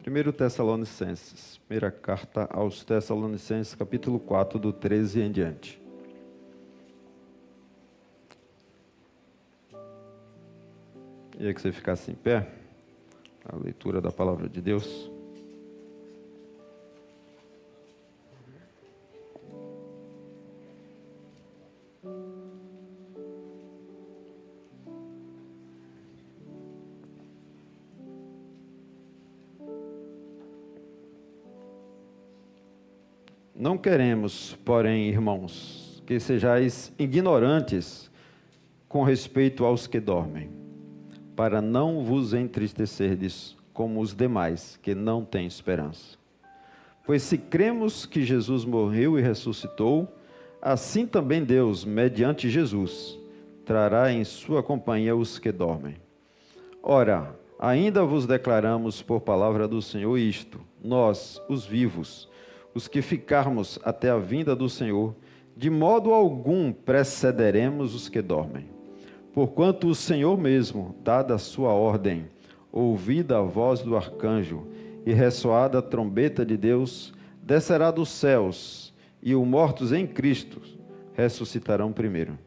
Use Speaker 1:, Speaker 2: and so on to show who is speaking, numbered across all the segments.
Speaker 1: 1 Tessalonicenses, primeira carta aos Tessalonicenses, capítulo 4, do 13 em diante. Queria que você ficasse em pé, a leitura da palavra de Deus. Não queremos, porém, irmãos, que sejais ignorantes com respeito aos que dormem, para não vos entristecerdes como os demais, que não têm esperança. Pois se cremos que Jesus morreu e ressuscitou, assim também Deus, mediante Jesus, trará em sua companhia os que dormem. Ora, ainda vos declaramos por palavra do Senhor isto, nós, os vivos, os que ficarmos até a vinda do Senhor, de modo algum precederemos os que dormem. Porquanto o Senhor mesmo, dada a sua ordem, ouvida a voz do arcanjo e ressoada a trombeta de Deus, descerá dos céus, e os mortos em Cristo ressuscitarão primeiro.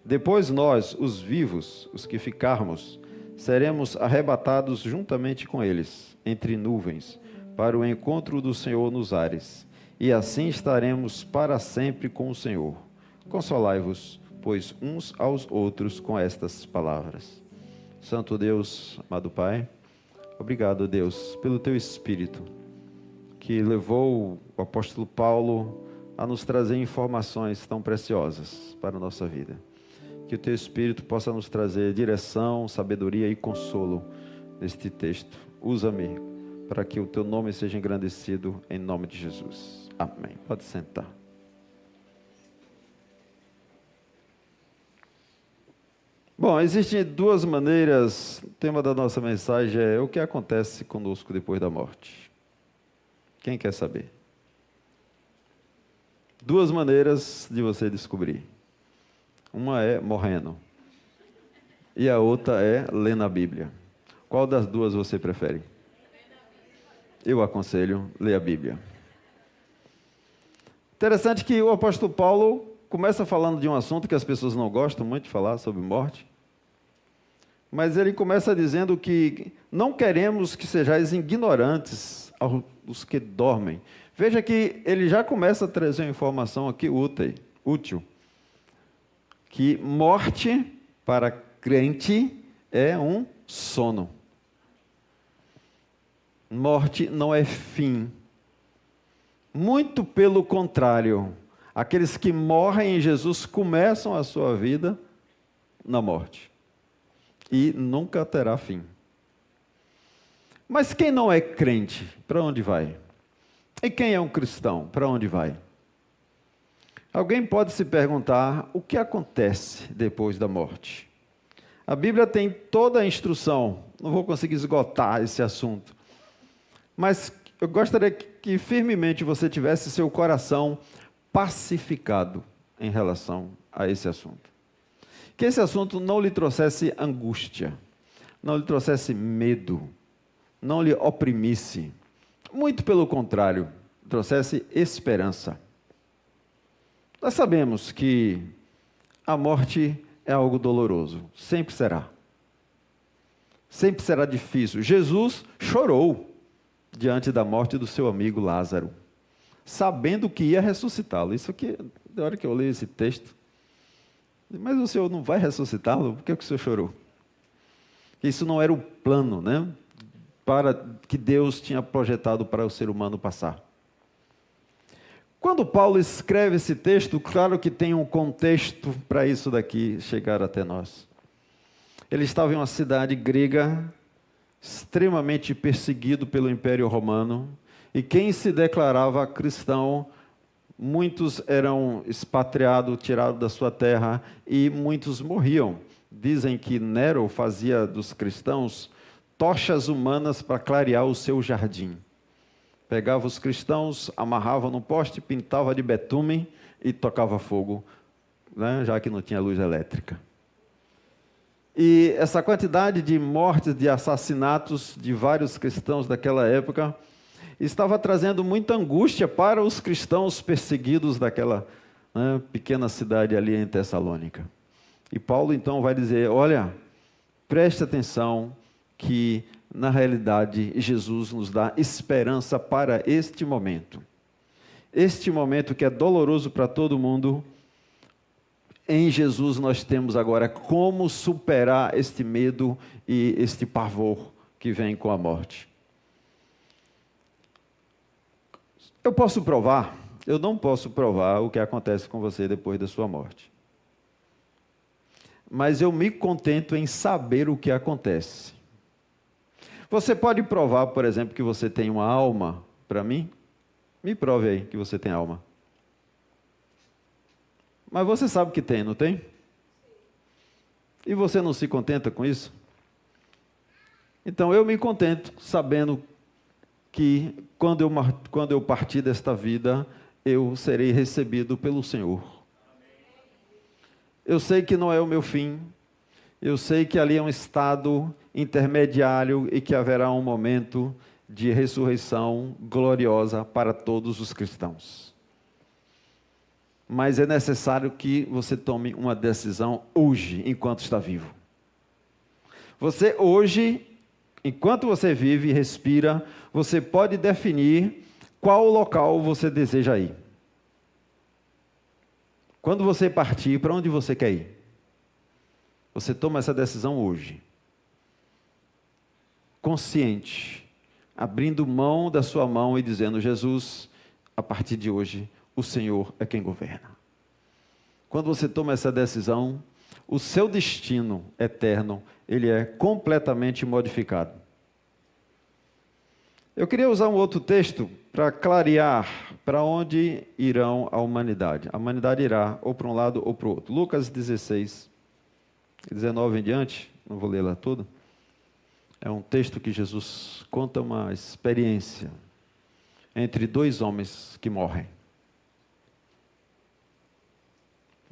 Speaker 1: Depois nós, os vivos, os que ficarmos, seremos arrebatados juntamente com eles, entre nuvens, para o encontro do Senhor nos ares. E assim estaremos para sempre com o Senhor. Consolai-vos, pois, uns aos outros com estas palavras. Santo Deus, amado Pai, obrigado, Deus, pelo Teu Espírito, que levou o apóstolo Paulo a nos trazer informações tão preciosas para a nossa vida. Que o Teu Espírito possa nos trazer direção, sabedoria e consolo neste texto. Usa-me para que o Teu nome seja engrandecido em nome de Jesus. Amém. Pode sentar. Bom, existem duas maneiras. O tema da nossa mensagem é o que acontece conosco depois da morte. Quem quer saber? Duas maneiras de você descobrir. Uma é morrendo e a outra é lendo a Bíblia. Qual das duas você prefere? Eu aconselho ler a Bíblia. Interessante que o apóstolo Paulo começa falando de um assunto que as pessoas não gostam muito de falar, sobre morte. Mas ele começa dizendo que não queremos que sejais ignorantes aos que dormem. Veja que ele já começa a trazer uma informação aqui útil. Que morte para crente é um sono. Morte não é fim. Muito pelo contrário, aqueles que morrem em Jesus começam a sua vida na morte. E nunca terá fim. Mas quem não é crente, para onde vai? E quem é um cristão, para onde vai? Alguém pode se perguntar o que acontece depois da morte. A Bíblia tem toda a instrução, não vou conseguir esgotar esse assunto, mas eu gostaria que firmemente você tivesse seu coração pacificado em relação a esse assunto. Que esse assunto não lhe trouxesse angústia, não lhe trouxesse medo, não lhe oprimisse. Muito pelo contrário, trouxesse esperança. Nós sabemos que a morte é algo doloroso, sempre será. Sempre será difícil. Jesus chorou diante da morte do seu amigo Lázaro, sabendo que ia ressuscitá-lo. Isso aqui, da hora que eu leio esse texto, mas o Senhor não vai ressuscitá-lo? Por que o Senhor chorou? Isso não era o plano, né? Para que Deus tinha projetado para o ser humano passar. Quando Paulo escreve esse texto, claro que tem um contexto para isso daqui chegar até nós. Ele estava em uma cidade grega, extremamente perseguido pelo Império Romano, e quem se declarava cristão, muitos eram expatriados, tirados da sua terra, e muitos morriam. Dizem que Nero fazia dos cristãos tochas humanas para clarear o seu jardim. Pegava os cristãos, amarrava no poste, pintava de betume e tocava fogo, né, já que não tinha luz elétrica. E essa quantidade de mortes, de assassinatos de vários cristãos daquela época, estava trazendo muita angústia para os cristãos perseguidos daquela pequena cidade ali em Tessalônica. E Paulo então vai dizer, olha, preste atenção que na realidade Jesus nos dá esperança para este momento. Este momento que é doloroso para todo mundo, em Jesus nós temos agora como superar este medo e este pavor que vem com a morte. Eu posso provar? Eu não posso provar o que acontece com você depois da sua morte. Mas eu me contento em saber o que acontece. Você pode provar, por exemplo, que você tem uma alma para mim? Me prove aí que você tem alma. Mas você sabe que tem, não tem? E você não se contenta com isso? Então eu me contento sabendo que quando eu partir desta vida, eu serei recebido pelo Senhor. Eu sei que não é o meu fim, eu sei que ali é um estado intermediário e que haverá um momento de ressurreição gloriosa para todos os cristãos. Mas é necessário que você tome uma decisão hoje, enquanto está vivo. Você hoje, enquanto você vive e respira, você pode definir qual local você deseja ir. Quando você partir, para onde você quer ir? Você toma essa decisão hoje. Consciente, abrindo mão da sua mão e dizendo, Jesus, a partir de hoje, o Senhor é quem governa. Quando você toma essa decisão, o seu destino eterno, ele é completamente modificado. Eu queria usar um outro texto para clarear para onde irão a humanidade. A humanidade irá ou para um lado ou para o outro. Lucas 16, 19 em diante, não vou ler lá tudo. É um texto que Jesus conta uma experiência entre dois homens que morrem.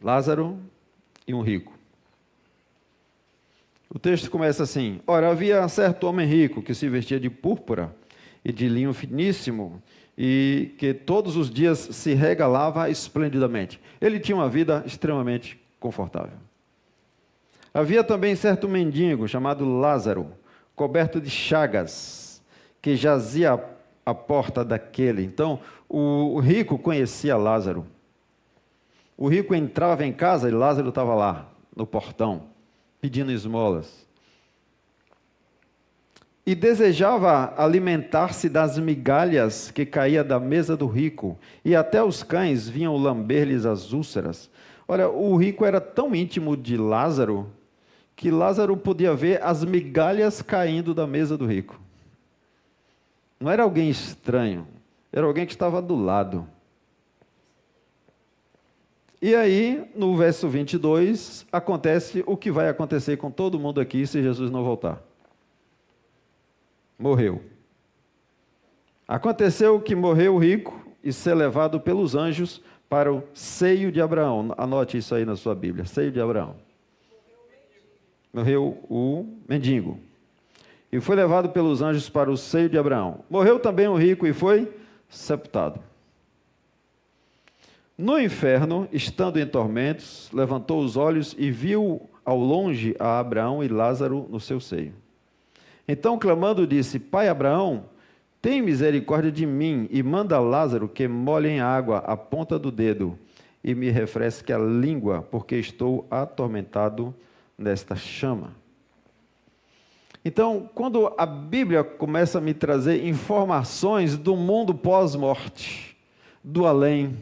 Speaker 1: Lázaro e um rico. O texto começa assim: ora, havia certo homem rico que se vestia de púrpura e de linho finíssimo e que todos os dias se regalava esplendidamente. Ele tinha uma vida extremamente confortável. Havia também certo mendigo chamado Lázaro, coberto de chagas, que jazia à porta daquele. Então, o rico conhecia Lázaro. O rico entrava em casa e Lázaro estava lá, no portão, pedindo esmolas. E desejava alimentar-se das migalhas que caía da mesa do rico, e até os cães vinham lamber-lhes as úlceras. Olha, o rico era tão íntimo de Lázaro, que Lázaro podia ver as migalhas caindo da mesa do rico. Não era alguém estranho, era alguém que estava do lado. E aí, no verso 22, acontece o que vai acontecer com todo mundo aqui se Jesus não voltar. Morreu. Aconteceu que morreu o rico e ser levado pelos anjos para o seio de Abraão. Anote isso aí na sua Bíblia, seio de Abraão. Morreu o mendigo. E foi levado pelos anjos para o seio de Abraão. Morreu também o rico e foi sepultado. No inferno, estando em tormentos, levantou os olhos e viu ao longe a Abraão e Lázaro no seu seio. Então, clamando, disse: Pai Abraão, tem misericórdia de mim e manda Lázaro que molhe em água a ponta do dedo e me refresque a língua, porque estou atormentado nesta chama. Então, quando a Bíblia começa a me trazer informações do mundo pós-morte, do além,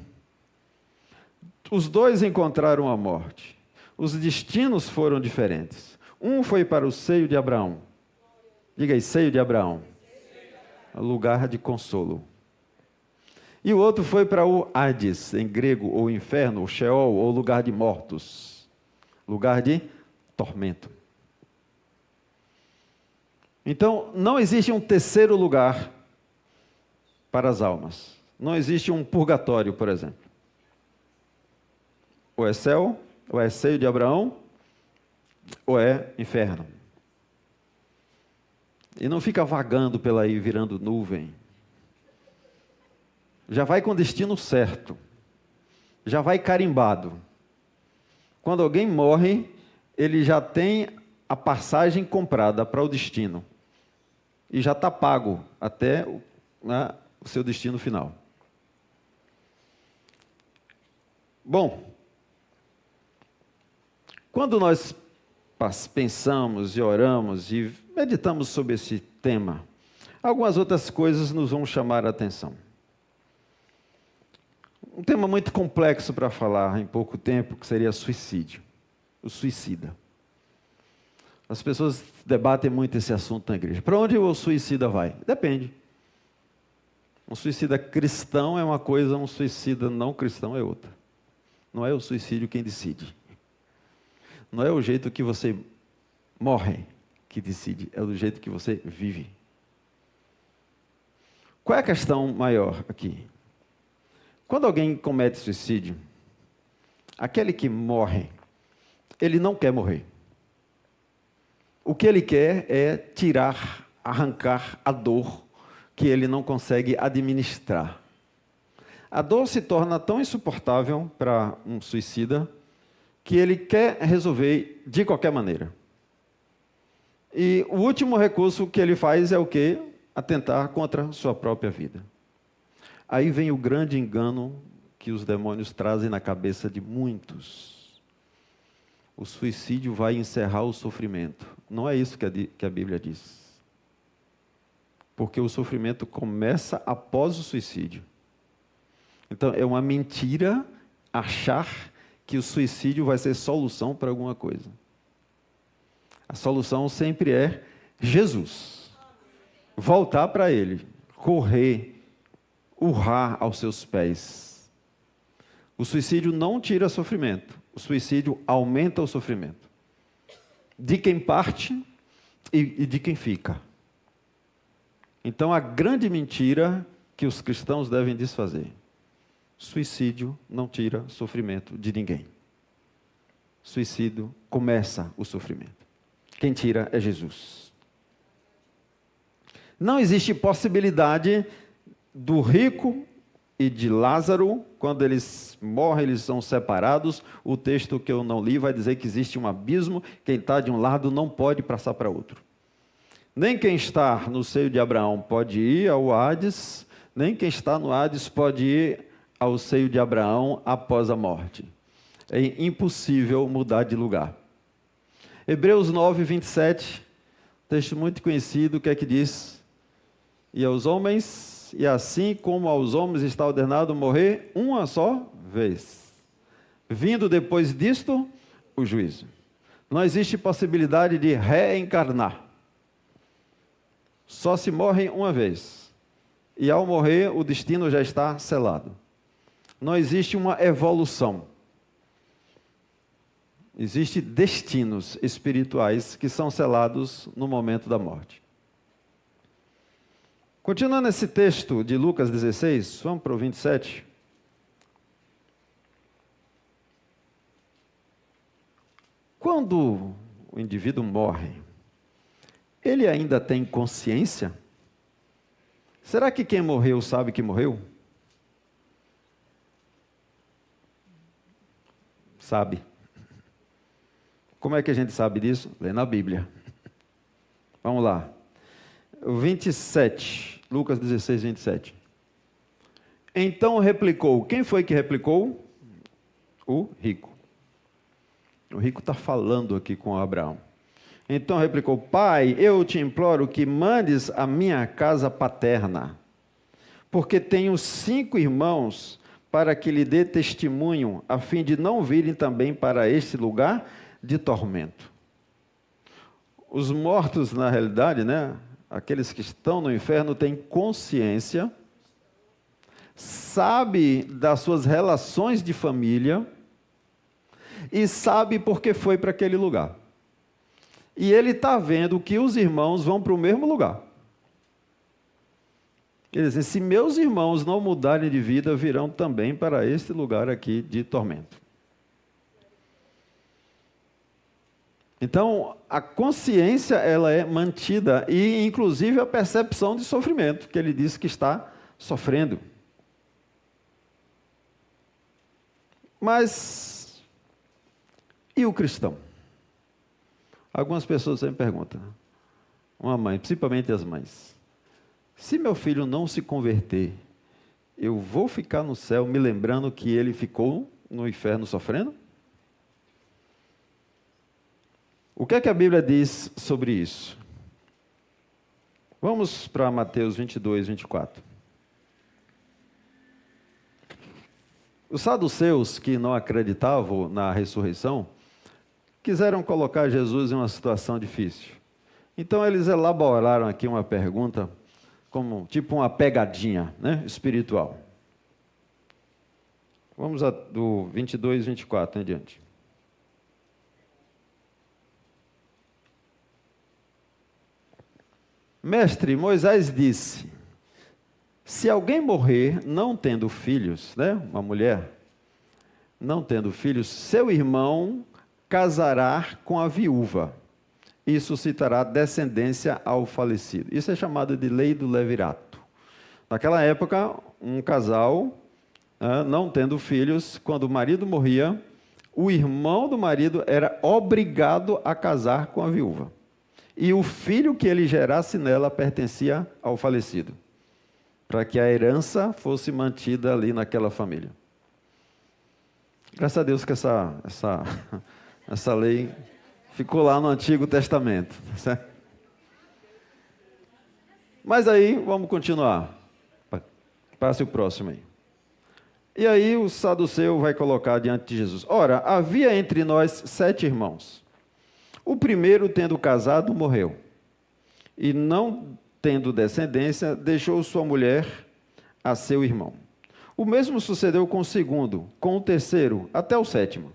Speaker 1: os dois encontraram a morte. Os destinos foram diferentes. Um foi para o seio de Abraão. Diga aí, seio de Abraão. Lugar de consolo. E o outro foi para o Hades, em grego, ou inferno, ou Sheol, ou lugar de mortos. Lugar de tormento. Então, não existe um terceiro lugar para as almas. Não existe um purgatório, por exemplo. Ou é céu, ou é seio de Abraão, ou é inferno. E não fica vagando pela aí, virando nuvem. Já vai com o destino certo. Já vai carimbado. Quando alguém morre, ele já tem a passagem comprada para o destino. E já está pago até o seu destino final. Bom, quando nós pensamos e oramos e meditamos sobre esse tema, algumas outras coisas nos vão chamar a atenção. Um tema muito complexo para falar em pouco tempo, que seria suicídio. O suicida. As pessoas debatem muito esse assunto na igreja. Para onde o suicida vai? Depende. Um suicida cristão é uma coisa, um suicida não cristão é outra. Não é o suicídio quem decide. Não é o jeito que você morre que decide, é do jeito que você vive. Qual é a questão maior aqui? Quando alguém comete suicídio, aquele que morre, ele não quer morrer. O que ele quer é tirar, arrancar a dor que ele não consegue administrar. A dor se torna tão insuportável para um suicida que ele quer resolver de qualquer maneira. E o último recurso que ele faz é o quê? Atentar contra a sua própria vida. Aí vem o grande engano que os demônios trazem na cabeça de muitos. O suicídio vai encerrar o sofrimento. Não é isso que a Bíblia diz. Porque o sofrimento começa após o suicídio. Então, é uma mentira achar que o suicídio vai ser solução para alguma coisa. A solução sempre é Jesus. Voltar para Ele. Correr. Urrar aos seus pés. O suicídio não tira sofrimento. O suicídio aumenta o sofrimento. De quem parte e de quem fica. Então, a grande mentira que os cristãos devem desfazer. Suicídio não tira sofrimento de ninguém. Suicídio começa o sofrimento. Quem tira é Jesus. Não existe possibilidade do rico e de Lázaro, quando eles morrem, eles são separados. O texto que eu não li vai dizer que existe um abismo, quem está de um lado não pode passar para outro. Nem quem está no seio de Abraão pode ir ao Hades, nem quem está no Hades pode ir ao seio de Abraão após a morte. É impossível mudar de lugar. Hebreus 9, 27, texto muito conhecido, o que é que diz? E aos homens, e assim como aos homens está ordenado morrer uma só vez. Vindo depois disto, o juízo. Não existe possibilidade de reencarnar. Só se morre uma vez. E ao morrer, o destino já está selado. Não existe uma evolução. Existem destinos espirituais que são selados no momento da morte. Continuando esse texto de Lucas 16, vamos para o 27. Quando o indivíduo morre, ele ainda tem consciência? Será que quem morreu sabe que morreu? Sabe. Como é que a gente sabe disso? Lê na Bíblia. Vamos lá. 27, Lucas 16, 27. Então replicou. Quem foi que replicou? O rico. O rico está falando aqui com Abraão. Então replicou: Pai, eu te imploro que mandes a minha casa paterna, porque tenho 5 irmãos, para que lhe dê testemunho, a fim de não virem também para este lugar de tormento. Os mortos, na realidade, aqueles que estão no inferno, têm consciência, sabe das suas relações de família e sabe por que foi para aquele lugar. E ele está vendo que os irmãos vão para o mesmo lugar. Ele diz: se meus irmãos não mudarem de vida, virão também para este lugar aqui de tormento. Então, a consciência ela é mantida e, inclusive, a percepção de sofrimento, que ele diz que está sofrendo. Mas, e o cristão? Algumas pessoas sempre perguntam, uma mãe, principalmente as mães, se meu filho não se converter, eu vou ficar no céu me lembrando que ele ficou no inferno sofrendo? O que é que a Bíblia diz sobre isso? Vamos para Mateus 22, 24. Os saduceus, que não acreditavam na ressurreição, quiseram colocar Jesus em uma situação difícil. Então eles elaboraram aqui uma pergunta, como tipo uma pegadinha, né, espiritual. Vamos do 22, 24 em diante. Mestre, Moisés disse, se alguém morrer não tendo filhos, né, uma mulher, não tendo filhos, seu irmão casará com a viúva e suscitará descendência ao falecido. Isso é chamado de lei do levirato. Naquela época, um casal, não tendo filhos, quando o marido morria, o irmão do marido era obrigado a casar com a viúva. E o filho que ele gerasse nela pertencia ao falecido, para que a herança fosse mantida ali naquela família. Graças a Deus que essa lei ficou lá no Antigo Testamento. Certo? Mas aí, vamos continuar. Passe o próximo aí. E aí o saduceu vai colocar diante de Jesus. Ora, havia entre nós 7 irmãos. O primeiro, tendo casado, morreu. E não tendo descendência, deixou sua mulher a seu irmão. O mesmo sucedeu com o segundo, com o terceiro, até o 7º.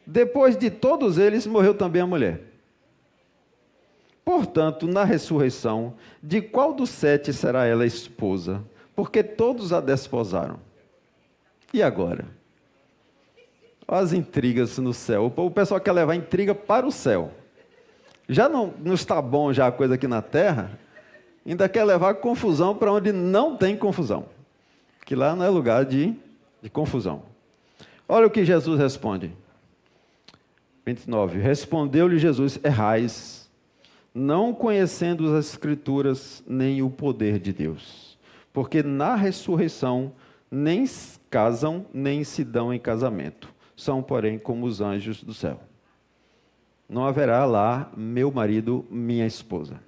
Speaker 1: Depois de todos eles, morreu também a mulher. Portanto, na ressurreição, de qual dos 7 será ela esposa? Porque todos a desposaram. E agora? Olha as intrigas no céu. O pessoal quer levar intriga para o céu. Já não está bom já a coisa aqui na terra, ainda quer levar confusão para onde não tem confusão. Que lá não é lugar de confusão. Olha o que Jesus responde. 29. Respondeu-lhe Jesus, errais, não conhecendo as Escrituras nem o poder de Deus. Porque na ressurreição nem casam, nem se dão em casamento. São, porém, como os anjos do céu. Não haverá lá meu marido, minha esposa.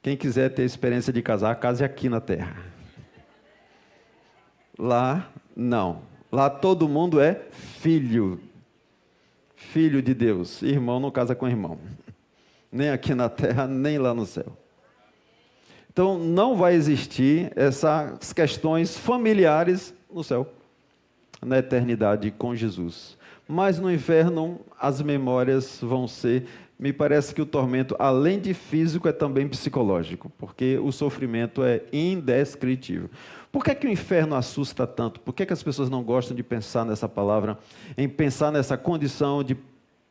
Speaker 1: Quem quiser ter experiência de casar, case aqui na terra. Lá, não. Lá todo mundo é filho. Filho de Deus. Irmão não casa com irmão. Nem aqui na terra, nem lá no céu. Então, não vai existir essas questões familiares no céu, na eternidade com Jesus. Mas no inferno, as memórias vão ser... Me parece que o tormento, além de físico, é também psicológico, porque o sofrimento é indescritível. Por que é que o inferno assusta tanto? Por que é que as pessoas não gostam de pensar nessa palavra, em pensar nessa condição de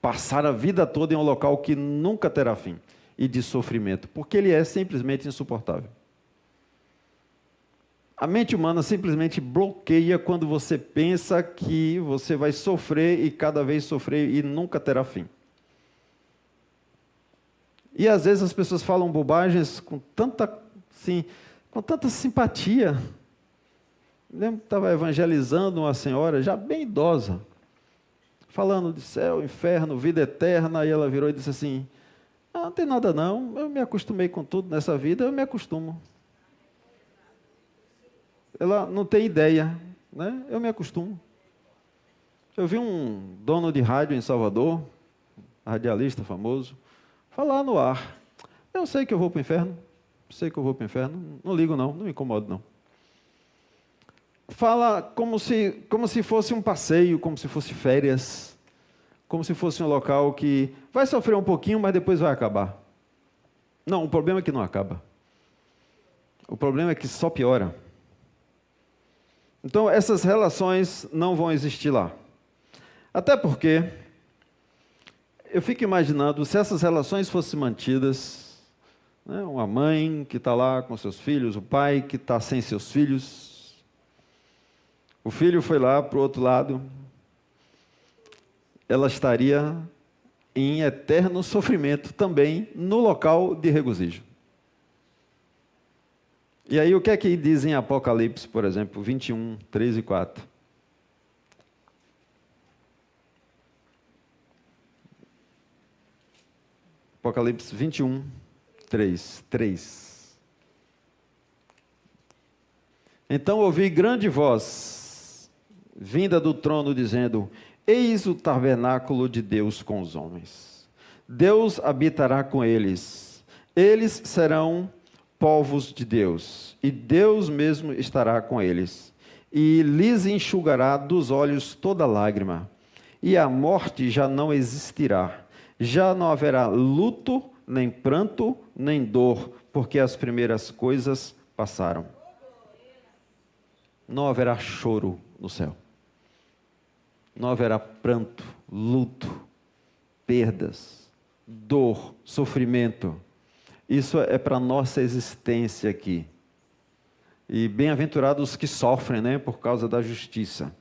Speaker 1: passar a vida toda em um local que nunca terá fim, e de sofrimento? Porque ele é simplesmente insuportável. A mente humana simplesmente bloqueia quando você pensa que você vai sofrer e cada vez sofrer e nunca terá fim. E às vezes as pessoas falam bobagens com tanta simpatia. Eu lembro que estava evangelizando uma senhora, já bem idosa, falando de céu, inferno, vida eterna, e ela virou e disse assim, não tem nada não, eu me acostumei com tudo nessa vida, eu me acostumo. Ela não tem ideia, né? Eu me acostumo. Eu vi um dono de rádio em Salvador, radialista famoso, falar no ar, eu sei que eu vou para o inferno, não ligo não me incomodo não. Fala como se fosse um passeio, como se fosse férias, como se fosse um local que vai sofrer um pouquinho, mas depois vai acabar. Não, o problema é que não acaba. O problema é que só piora. Então, essas relações não vão existir lá. Até porque eu fico imaginando se essas relações fossem mantidas, né, uma mãe que está lá com seus filhos, o pai que está sem seus filhos, o filho foi lá para o outro lado, ela estaria em eterno sofrimento também no local de regozijo. E aí o que é que diz em Apocalipse, por exemplo, 21, 3 e 4? Apocalipse 21, 3. Então ouvi grande voz, vinda do trono, dizendo: Eis o tabernáculo de Deus com os homens. Deus habitará com eles. Eles serão povos de Deus, e Deus mesmo estará com eles. E lhes enxugará dos olhos toda lágrima, e a morte já não existirá. Já não haverá luto, nem pranto, nem dor, porque as primeiras coisas passaram. Não haverá choro no céu. Não haverá pranto, luto, perdas, dor, sofrimento. Isso é para a nossa existência aqui. E bem-aventurados os que sofrem, né, por causa da justiça.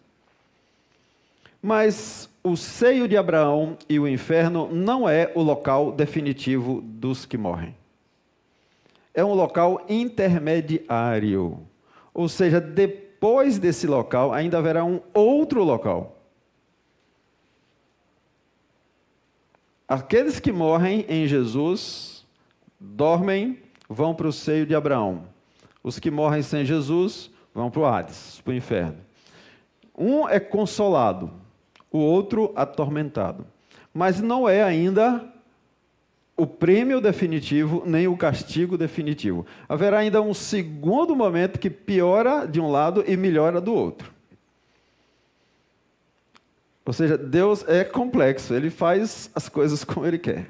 Speaker 1: Mas o seio de Abraão e o inferno não é o local definitivo dos que morrem. É um local intermediário. Ou seja, depois desse local ainda haverá um outro local. Aqueles que morrem em Jesus, dormem, vão para o seio de Abraão. Os que morrem sem Jesus, vão para o Hades, para o inferno. Um é consolado, o outro atormentado. Mas não é ainda o prêmio definitivo, nem o castigo definitivo. Haverá ainda um segundo momento que piora de um lado e melhora do outro. Ou seja, Deus é complexo, Ele faz as coisas como Ele quer.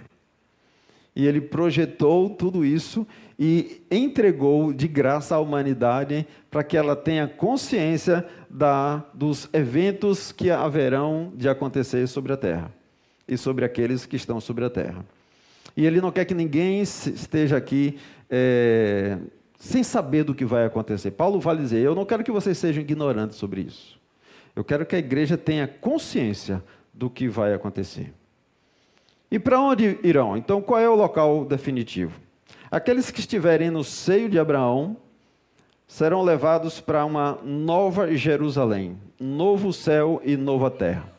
Speaker 1: E Ele projetou tudo isso e entregou de graça à humanidade para que ela tenha consciência dos eventos que haverão de acontecer sobre a terra e sobre aqueles que estão sobre a terra. E Ele não quer que ninguém esteja aqui sem saber do que vai acontecer. Paulo vai dizer: eu não quero que vocês sejam ignorantes sobre isso. Eu quero que a igreja tenha consciência do que vai acontecer. E para onde irão? Então, qual é o local definitivo? Aqueles que estiverem no seio de Abraão serão levados para uma nova Jerusalém, novo céu e nova terra.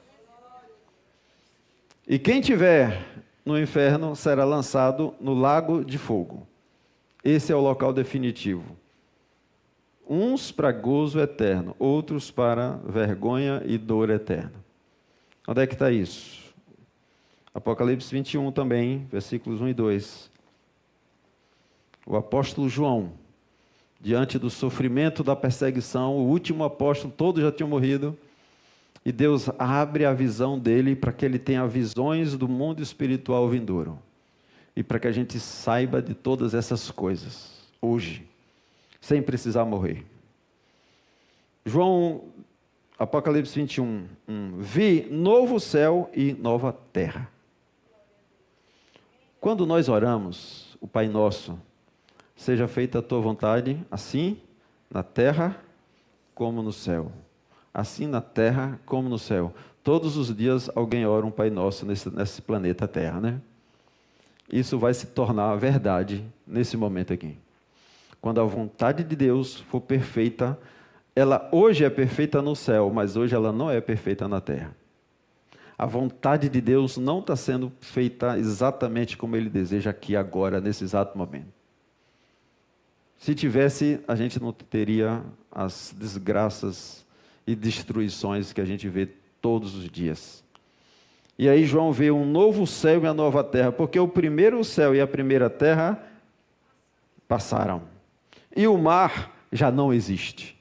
Speaker 1: E quem estiver no inferno será lançado no lago de fogo. Esse é o local definitivo. Uns para gozo eterno, outros para vergonha e dor eterna. Onde é que está isso? Apocalipse 21 também, versículos 1 e 2. O apóstolo João, diante do sofrimento da perseguição, o último apóstolo, todos já tinham morrido, e Deus abre a visão dele para que ele tenha visões do mundo espiritual vindouro. E para que a gente saiba de todas essas coisas, hoje, sem precisar morrer. João, Apocalipse 21, 1. Vi novo céu e nova terra. Quando nós oramos, o Pai Nosso, seja feita a tua vontade, assim na terra como no céu. Assim na terra como no céu. Todos os dias alguém ora um Pai Nosso nesse planeta Terra, né? Isso vai se tornar verdade nesse momento aqui. Quando a vontade de Deus for perfeita, ela hoje é perfeita no céu, mas hoje ela não é perfeita na terra. A vontade de Deus não está sendo feita exatamente como Ele deseja aqui agora, nesse exato momento. Se tivesse, a gente não teria as desgraças e destruições que a gente vê todos os dias. E aí João vê um novo céu e uma nova terra, porque o primeiro céu e a primeira terra passaram. E o mar já não existe.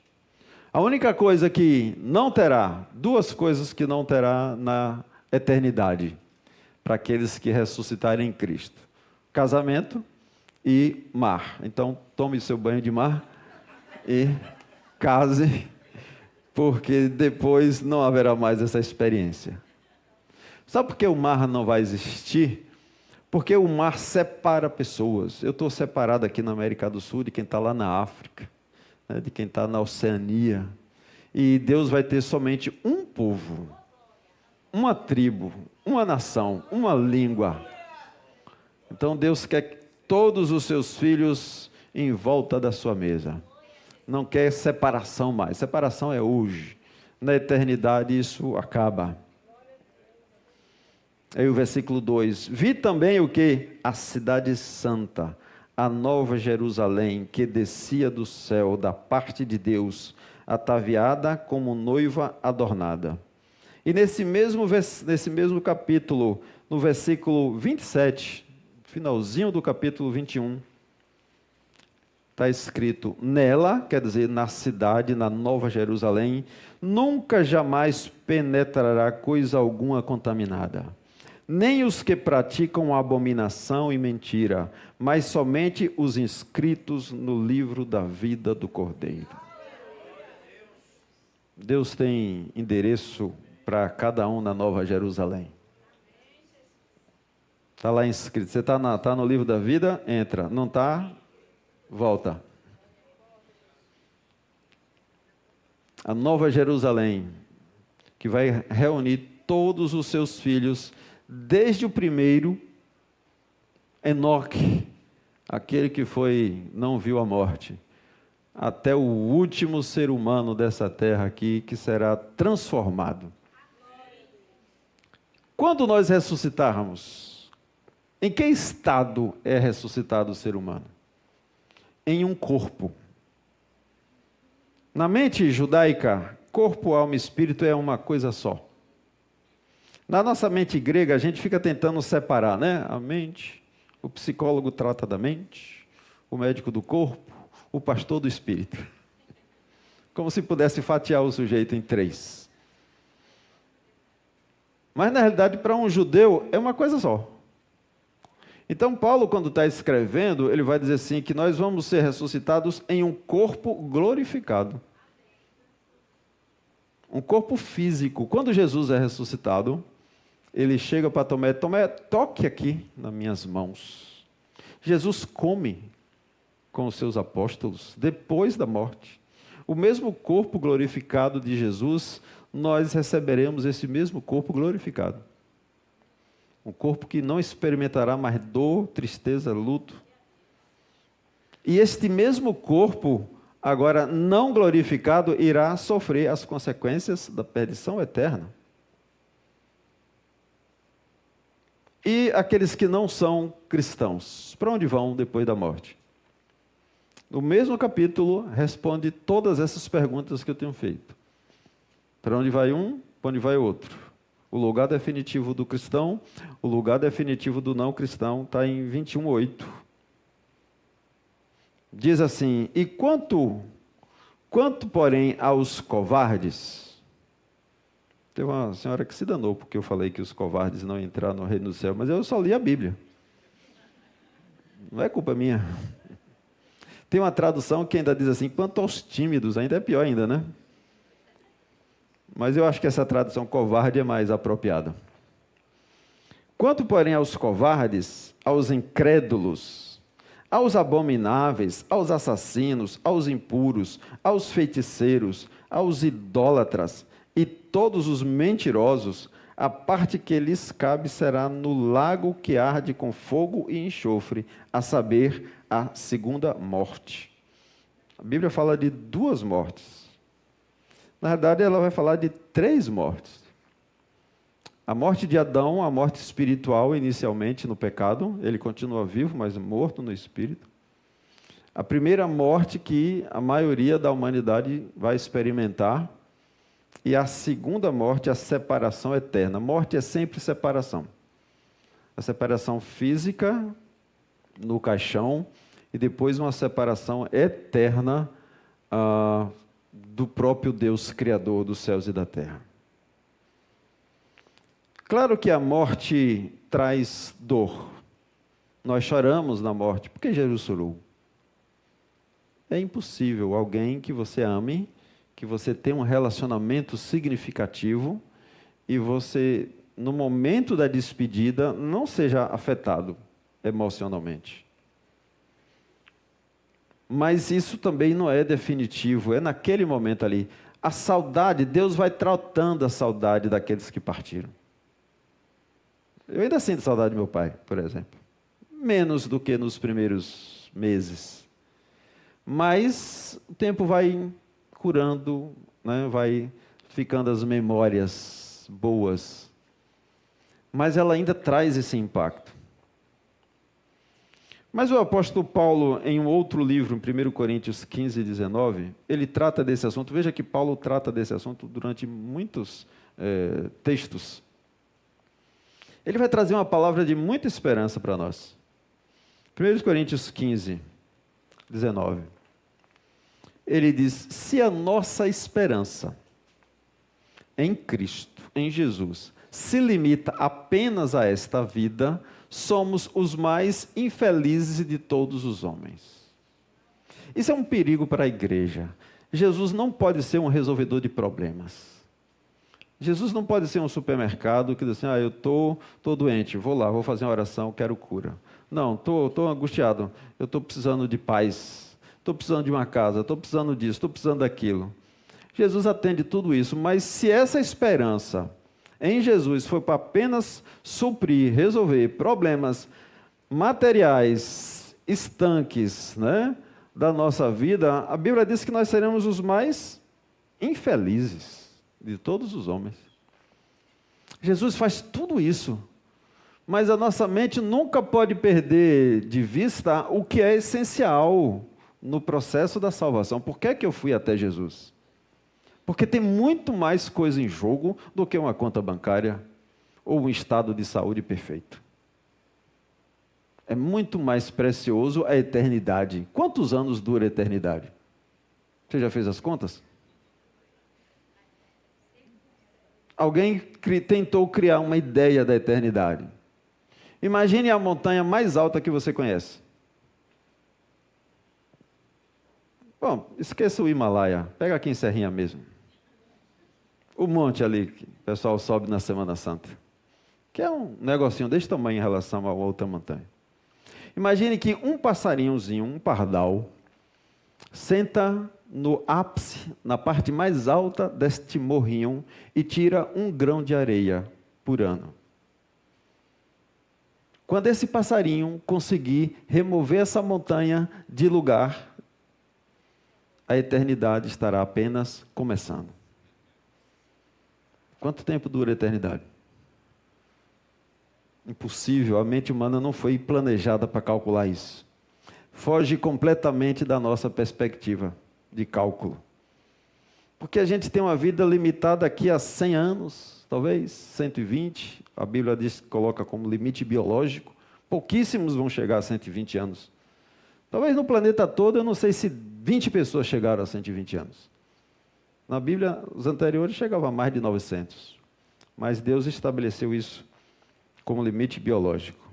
Speaker 1: A única coisa que não terá, duas coisas que não terá na eternidade, para aqueles que ressuscitarem em Cristo: casamento e mar. Então, tome seu banho de mar e case, porque depois não haverá mais essa experiência. Sabe por que o mar não vai existir? Porque o mar separa pessoas. Eu estou separado aqui na América do Sul de quem está lá na África, né, de quem está na Oceania. E Deus vai ter somente um povo, uma tribo, uma nação, uma língua. Então Deus quer todos os seus filhos em volta da sua mesa. Não quer separação mais. Separação é hoje. Na eternidade isso acaba. Aí o versículo 2. Vi também o que? A cidade santa, a nova Jerusalém, que descia do céu da parte de Deus, ataviada como noiva adornada. E nesse mesmo capítulo, no versículo 27, finalzinho do capítulo 21, está escrito: nela, quer dizer, na cidade, na nova Jerusalém, nunca jamais penetrará coisa alguma contaminada. Nem os que praticam abominação e mentira, mas somente os inscritos no livro da vida do Cordeiro. Deus tem endereço para cada um na Nova Jerusalém. Está lá inscrito. Você está no livro da vida? Entra. Não está? Volta. A Nova Jerusalém, que vai reunir todos os seus filhos, desde o primeiro, Enoque, aquele que não viu a morte, até o último ser humano dessa terra aqui, que será transformado. Quando nós ressuscitarmos, em que estado é ressuscitado o ser humano? Em um corpo. Na mente judaica, corpo, alma e espírito é uma coisa só. Na nossa mente grega, a gente fica tentando separar, né? A mente, o psicólogo trata da mente, o médico do corpo, o pastor do espírito. Como se pudesse fatiar o sujeito em 3. Mas, na realidade, para um judeu, é uma coisa só. Então, Paulo, quando está escrevendo, ele vai dizer assim, que nós vamos ser ressuscitados em um corpo glorificado. Um corpo físico. Quando Jesus é ressuscitado, ele chega para Tomé, Tomé, toque aqui nas minhas mãos. Jesus come com os seus apóstolos depois da morte. O mesmo corpo glorificado de Jesus, nós receberemos esse mesmo corpo glorificado. Um corpo que não experimentará mais dor, tristeza, luto. E este mesmo corpo, agora não glorificado, irá sofrer as consequências da perdição eterna. E aqueles que não são cristãos, para onde vão depois da morte? No mesmo capítulo, responde todas essas perguntas que eu tenho feito. Para onde vai um, para onde vai outro? O lugar definitivo do cristão, o lugar definitivo do não cristão, está em 21:8. Diz assim: e quanto, porém, aos covardes... Teve uma senhora que se danou, porque eu falei que os covardes não entraram no reino do céu, mas eu só li a Bíblia. Não é culpa minha. Tem uma tradução que ainda diz assim, quanto aos tímidos, ainda é pior ainda, né? Mas eu acho que essa tradução covarde é mais apropriada. Quanto, porém, aos covardes, aos incrédulos, aos abomináveis, aos assassinos, aos impuros, aos feiticeiros, aos idólatras, e todos os mentirosos, a parte que lhes cabe será no lago que arde com fogo e enxofre, a saber, a segunda morte. A Bíblia fala de 2 mortes. Na verdade, ela vai falar de 3 mortes. A morte de Adão, a morte espiritual, inicialmente no pecado, ele continua vivo, mas morto no espírito. A primeira morte que a maioria da humanidade vai experimentar, e a segunda morte, a separação eterna. Morte é sempre separação. A separação física, no caixão, e depois uma separação eterna do próprio Deus Criador dos céus e da terra. Claro que a morte traz dor. Nós choramos na morte. Por que Jesus chorou? É impossível alguém que você ame, que você tenha um relacionamento significativo e você no momento da despedida, não seja afetado emocionalmente. Mas isso também não é definitivo, é naquele momento ali. A saudade, Deus vai tratando a saudade daqueles que partiram. Eu ainda sinto saudade do meu pai, por exemplo. Menos do que nos primeiros meses. Mas o tempo vai curando, né? Vai ficando as memórias boas. Mas ela ainda traz esse impacto. Mas o apóstolo Paulo, em um outro livro, em 1 Coríntios 15, 19, ele trata desse assunto. Veja que Paulo trata desse assunto durante muitos textos. Ele vai trazer uma palavra de muita esperança para nós. 1 Coríntios 15, 19. Ele diz: se a nossa esperança em Cristo, em Jesus, se limita apenas a esta vida, somos os mais infelizes de todos os homens. Isso é um perigo para a igreja. Jesus não pode ser um resolvedor de problemas. Jesus não pode ser um supermercado que diz assim: eu estou doente, vou lá, vou fazer uma oração, quero cura. Não, estou angustiado, eu estou precisando de paz, estou precisando de uma casa, estou precisando disso, estou precisando daquilo. Jesus atende tudo isso, mas se essa esperança em Jesus foi para apenas suprir, resolver problemas materiais, estanques, né, da nossa vida, a Bíblia diz que nós seremos os mais infelizes de todos os homens. Jesus faz tudo isso, mas a nossa mente nunca pode perder de vista o que é essencial no processo da salvação. Por que é que eu fui até Jesus? Porque tem muito mais coisa em jogo do que uma conta bancária ou um estado de saúde perfeito. É muito mais precioso a eternidade. Quantos anos dura a eternidade? Você já fez as contas? Alguém tentou criar uma ideia da eternidade. Imagine a montanha mais alta que você conhece. Bom, esqueça o Himalaia. Pega aqui em Serrinha mesmo. O monte ali que o pessoal sobe na Semana Santa. Que é um negocinho desse tamanho em relação a outra montanha. Imagine que um passarinhozinho, um pardal, senta no ápice, na parte mais alta deste morrinho e tira 1 grão de areia por ano. Quando esse passarinho conseguir remover essa montanha de lugar, a eternidade estará apenas começando. Quanto tempo dura a eternidade? Impossível, a mente humana não foi planejada para calcular isso. Foge completamente da nossa perspectiva de cálculo. Porque a gente tem uma vida limitada aqui a 100 anos, talvez 120. A Bíblia diz, coloca como limite biológico. Pouquíssimos vão chegar a 120 anos. Talvez no planeta todo, eu não sei se 20 pessoas chegaram a 120 anos. Na Bíblia, os anteriores chegavam a mais de 900. Mas Deus estabeleceu isso como limite biológico.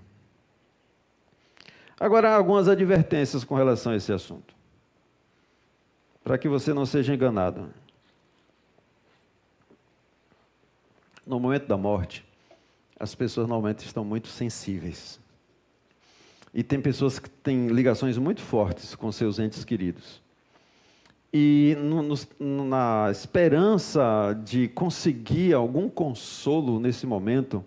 Speaker 1: Agora, há algumas advertências com relação a esse assunto, para que você não seja enganado. No momento da morte, as pessoas normalmente estão muito sensíveis. E tem pessoas que têm ligações muito fortes com seus entes queridos. E na esperança de conseguir algum consolo nesse momento,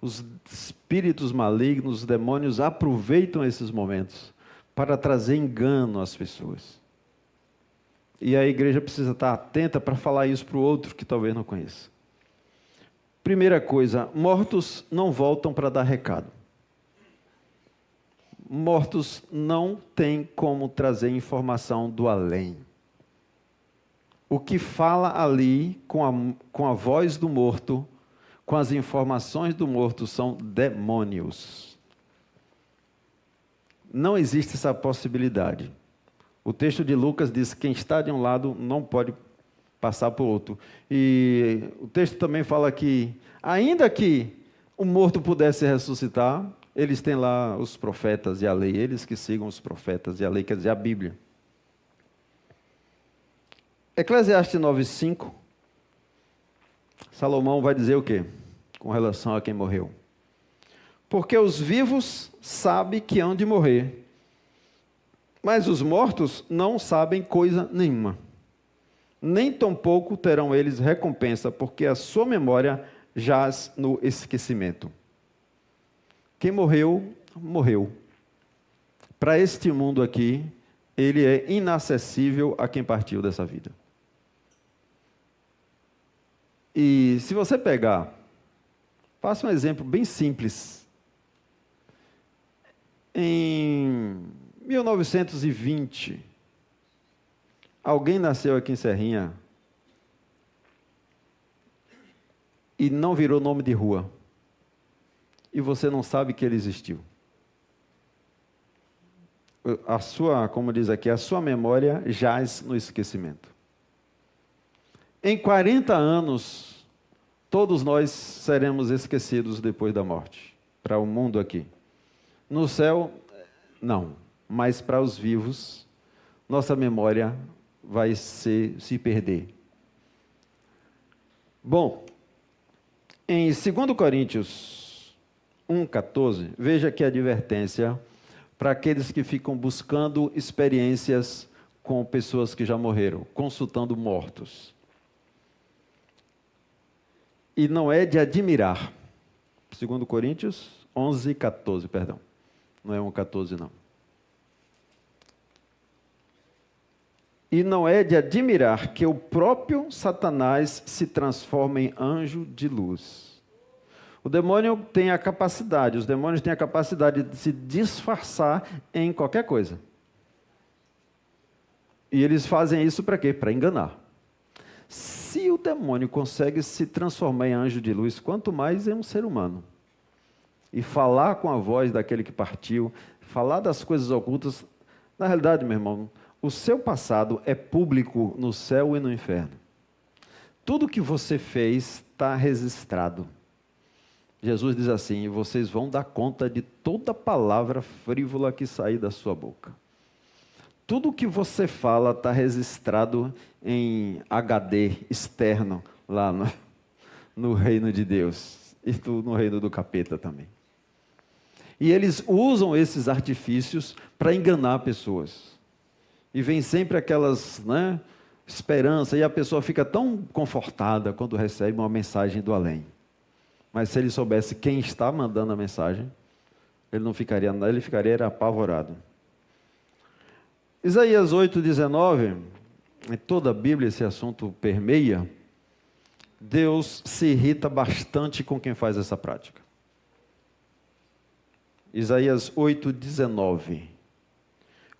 Speaker 1: os espíritos malignos, os demônios aproveitam esses momentos para trazer engano às pessoas. E a igreja precisa estar atenta para falar isso para o outro que talvez não conheça. Primeira coisa, mortos não voltam para dar recado. Mortos não têm como trazer informação do além. O que fala ali com a voz do morto, com as informações do morto, são demônios. Não existe essa possibilidade. O texto de Lucas diz que quem está de um lado não pode passar para o outro. E o texto também fala que, ainda que o morto pudesse ressuscitar, eles têm lá os profetas e a lei, eles que sigam os profetas e a lei, quer dizer, a Bíblia. Eclesiastes 9:5, Salomão vai dizer o quê? com relação a quem morreu. Porque os vivos sabem que hão de morrer, mas os mortos não sabem coisa nenhuma. Nem tampouco terão eles recompensa, porque a sua memória jaz no esquecimento. Quem morreu, morreu. Para este mundo aqui, ele é inacessível a quem partiu dessa vida. E se você pegar, faça um exemplo bem simples. Em 1920, alguém nasceu aqui em Serrinha e não virou nome de rua. E você não sabe que ele existiu. A sua, como diz aqui, a sua memória jaz no esquecimento. Em 40 anos, todos nós seremos esquecidos depois da morte. Para o mundo aqui. No céu, não. Mas para os vivos, nossa memória vai se perder. Bom, em 2 Coríntios 1,14, veja que a advertência para aqueles que ficam buscando experiências com pessoas que já morreram, consultando mortos. E não é de admirar. 2 Coríntios 11,14, perdão. Não é 1,14 não. E não é de admirar que o próprio Satanás se transforma em anjo de luz. O demônio tem a capacidade, os demônios têm a capacidade de se disfarçar em qualquer coisa. E eles fazem isso para quê? Para enganar. Se o demônio consegue se transformar em anjo de luz, quanto mais é um ser humano. E falar com a voz daquele que partiu, falar das coisas ocultas. Na realidade, meu irmão, o seu passado é público no céu e no inferno. Tudo que você fez está registrado. Jesus diz assim: vocês vão dar conta de toda palavra frívola que sair da sua boca. Tudo que você fala está registrado em HD externo, lá no reino de Deus, e no reino do capeta também. E eles usam esses artifícios para enganar pessoas. E vem sempre aquelas, esperança, e a pessoa fica tão confortada quando recebe uma mensagem do além. Mas se ele soubesse quem está mandando a mensagem, ele não ficaria nada, ele ficaria apavorado. Isaías 8,19, em toda a Bíblia esse assunto permeia, Deus se irrita bastante com quem faz essa prática. Isaías 8,19.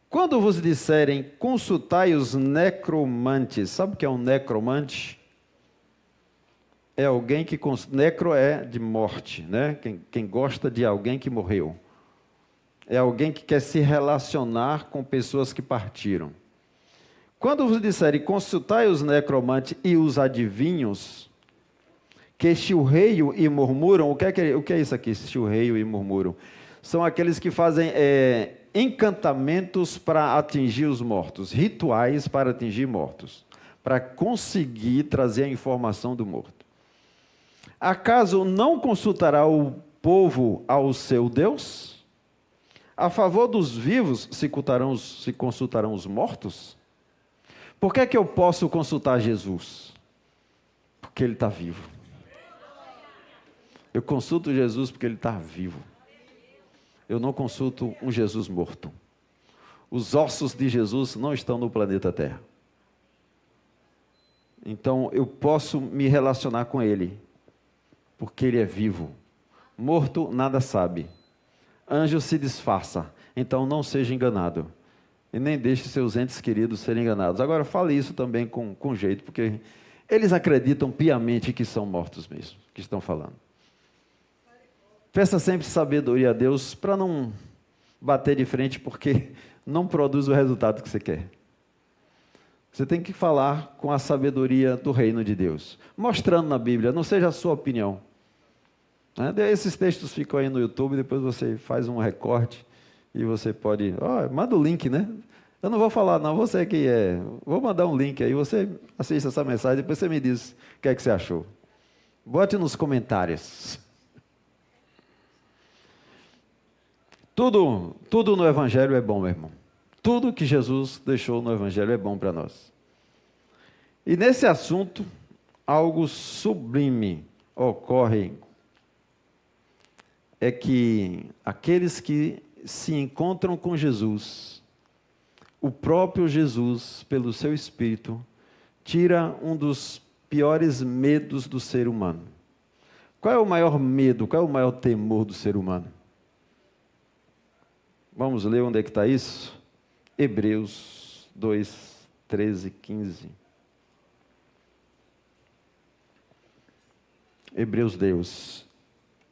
Speaker 1: Quando vos disserem, consultai os necromantes, sabe o que é um necromante? É alguém que... Necro é de morte, né? Quem gosta de alguém que morreu. É alguém que quer se relacionar com pessoas que partiram. Quando vos disserem, consultai os necromantes e os adivinhos, que chilreiam e murmuram, o que é isso aqui, chilreiam e murmuram? São aqueles que fazem encantamentos para atingir os mortos, rituais para atingir mortos, para conseguir trazer a informação do morto. Acaso não consultará o povo ao seu Deus? A favor dos vivos se consultarão os mortos? Por que é que eu posso consultar Jesus? Porque Ele está vivo. Eu consulto Jesus porque Ele está vivo. Eu não consulto um Jesus morto. Os ossos de Jesus não estão no planeta Terra. Então eu posso me relacionar com Ele, porque Ele é vivo. Morto nada sabe. Anjo se disfarça. Então não seja enganado. E nem deixe seus entes queridos serem enganados. Agora fale isso também com jeito, porque eles acreditam piamente que são mortos mesmo, que estão falando. Peça sempre sabedoria a Deus para não bater de frente, porque não produz o resultado que você quer. Você tem que falar com a sabedoria do reino de Deus, mostrando na Bíblia, não seja a sua opinião. Esses textos ficam aí no YouTube, depois você faz um recorte e você pode... manda o link, né? Eu não vou falar, não, você que é... Vou mandar um link aí, você assiste essa mensagem, depois você me diz o que é que você achou. Bote nos comentários. Tudo no Evangelho é bom, meu irmão. Tudo que Jesus deixou no Evangelho é bom para nós. E nesse assunto, algo sublime ocorre. É que aqueles que se encontram com Jesus, o próprio Jesus, pelo seu Espírito, tira um dos piores medos do ser humano. Qual é o maior medo, qual é o maior temor do ser humano? Vamos ler onde é que está isso? Hebreus 2, 13, 15. Hebreus Deus.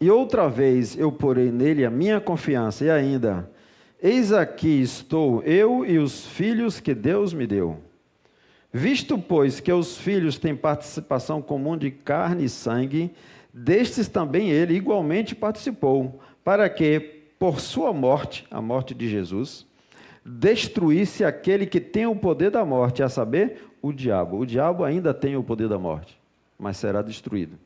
Speaker 1: E outra vez eu porei nele a minha confiança, e ainda, eis aqui estou eu e os filhos que Deus me deu. Visto, pois, que os filhos têm participação comum de carne e sangue, destes também ele igualmente participou, para que, por sua morte, a morte de Jesus, destruísse aquele que tem o poder da morte, a saber, o diabo. O diabo ainda tem o poder da morte, mas será destruído.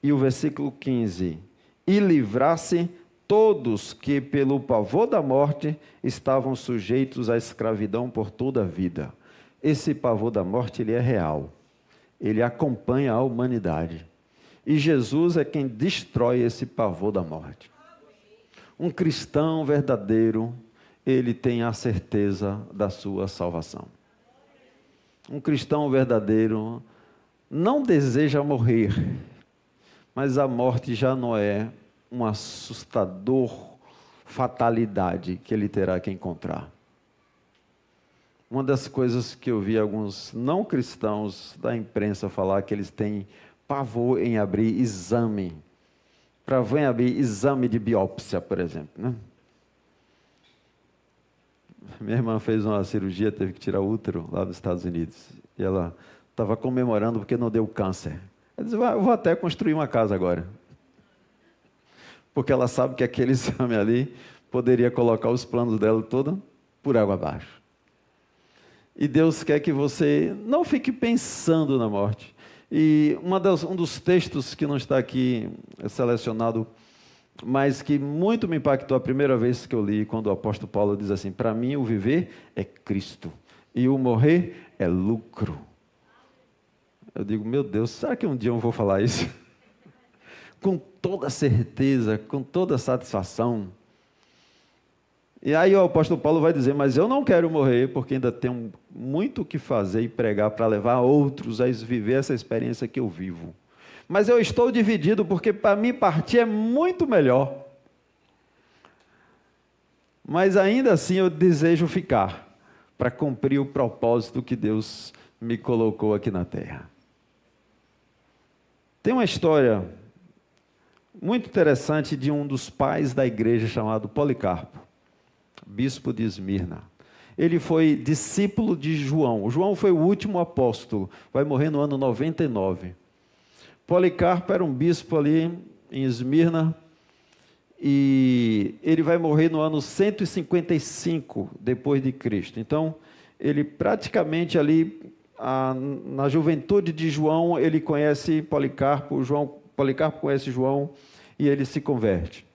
Speaker 1: E o versículo 15, e livrasse todos que, pelo pavor da morte, estavam sujeitos à escravidão por toda a vida. Esse pavor da morte, ele é real. Ele acompanha a humanidade. E Jesus é quem destrói esse pavor da morte. Um cristão verdadeiro, ele tem a certeza da sua salvação. Um cristão verdadeiro não deseja morrer, mas a morte já não é um assustador fatalidade que ele terá que encontrar. Uma das coisas que eu vi alguns não cristãos da imprensa falar que eles têm pavor em abrir exame, para abrir exame de biópsia, por exemplo, né? Minha irmã fez uma cirurgia, teve que tirar o útero lá dos Estados Unidos, e ela estava comemorando porque não deu câncer. Ela disse, eu vou até construir uma casa agora, porque ela sabe que aquele exame ali poderia colocar os planos dela todos por água abaixo. E Deus quer que você não fique pensando na morte. E um dos textos que não está aqui selecionado, mas que muito me impactou a primeira vez que eu li, quando o apóstolo Paulo diz assim, para mim o viver é Cristo, e o morrer é lucro. Eu digo, meu Deus, será que um dia eu vou falar isso? Com toda certeza, com toda satisfação. E aí o apóstolo Paulo vai dizer, mas eu não quero morrer, porque ainda tenho muito o que fazer e pregar para levar outros a viver essa experiência que eu vivo. Mas eu estou dividido, porque para mim partir é muito melhor. Mas ainda assim eu desejo ficar, para cumprir o propósito que Deus me colocou aqui na terra. Tem uma história muito interessante de um dos pais da igreja chamado Policarpo, bispo de Esmirna. Ele foi discípulo de João. João foi o último apóstolo, vai morrer no ano 99. Policarpo era um bispo ali em Esmirna, e ele vai morrer no ano 155 depois de Cristo. Então, ele praticamente ali, na juventude de João, ele conhece Policarpo, Policarpo conhece João, e ele se converte.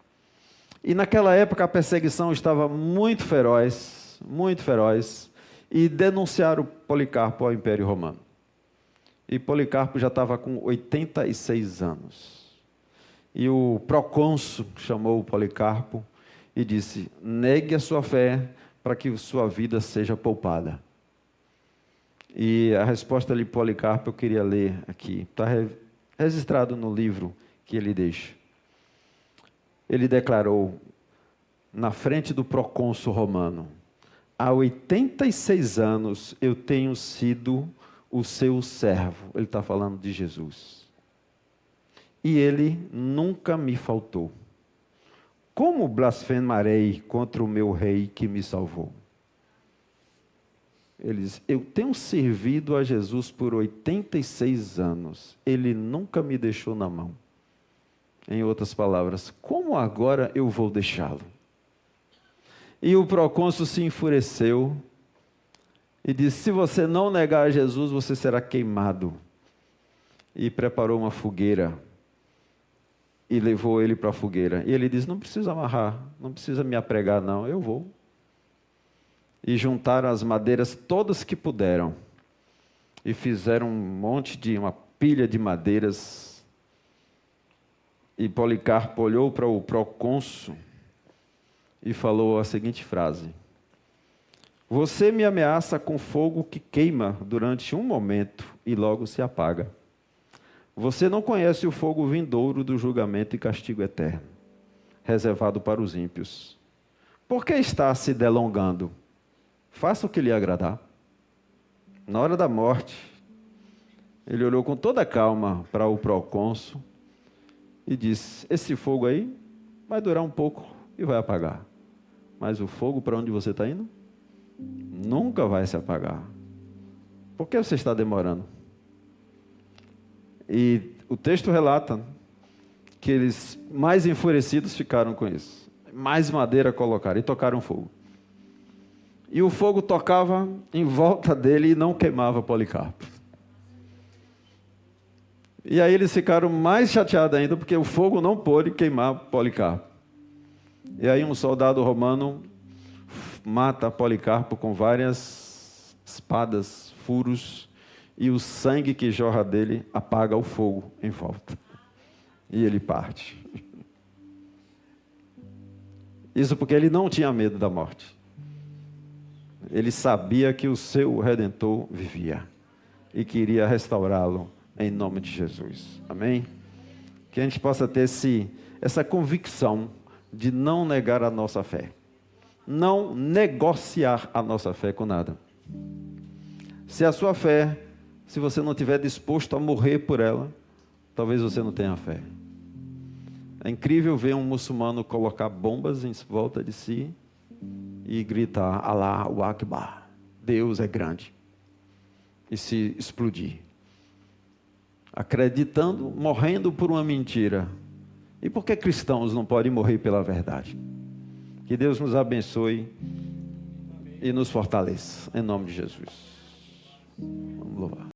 Speaker 1: E naquela época a perseguição estava muito feroz, e denunciaram Policarpo ao Império Romano. E Policarpo já estava com 86 anos. E o procônsul chamou o Policarpo e disse, negue a sua fé para que sua vida seja poupada. E a resposta de Policarpo eu queria ler aqui. Está registrado no livro que ele deixa. Ele declarou, na frente do procônsul romano, há 86 anos eu tenho sido o seu servo. Ele está falando de Jesus. E ele nunca me faltou. Como blasfemarei contra o meu rei que me salvou? Ele diz, eu tenho servido a Jesus por 86 anos. Ele nunca me deixou na mão. Em outras palavras, como agora eu vou deixá-lo? E o procônsul se enfureceu e disse, se você não negar a Jesus, você será queimado. e preparou uma fogueira e levou ele para a fogueira. E ele disse: não precisa amarrar, não precisa me apregar não, eu vou. E juntaram as madeiras todas que puderam e fizeram uma pilha de madeiras. E Policarpo olhou para o procônsul e falou a seguinte frase: você me ameaça com fogo que queima durante um momento e logo se apaga. Você não conhece o fogo vindouro do julgamento e castigo eterno, reservado para os ímpios. Por que está se delongando? Faça o que lhe agradar. Na hora da morte, ele olhou com toda calma para o procônsul e disse: esse fogo aí vai durar um pouco e vai apagar. Mas o fogo para onde você está indo? Nunca vai se apagar. Por que você está demorando? E o texto relata que eles, mais enfurecidos, ficaram com isso. Mais madeira colocaram e tocaram fogo. E o fogo tocava em volta dele e não queimava Policarpo. E aí eles ficaram mais chateados ainda, porque o fogo não pôde queimar Policarpo. E aí um soldado romano mata Policarpo com várias espadas, furos, e o sangue que jorra dele apaga o fogo em volta. E ele parte. Isso porque ele não tinha medo da morte. Ele sabia que o seu Redentor vivia e queria restaurá-lo em nome de Jesus. Amém? Que a gente possa ter essa convicção de não negar a nossa fé. Não negociar a nossa fé com nada. Se a sua fé, se você não estiver disposto a morrer por ela, talvez você não tenha fé. É incrível ver um muçulmano colocar bombas em volta de si e gritar: Allahu Akbar, Deus é grande, e se explodir. Acreditando, morrendo por uma mentira. E por que cristãos não podem morrer pela verdade? Que Deus nos abençoe e nos fortaleça, em nome de Jesus. Vamos louvar.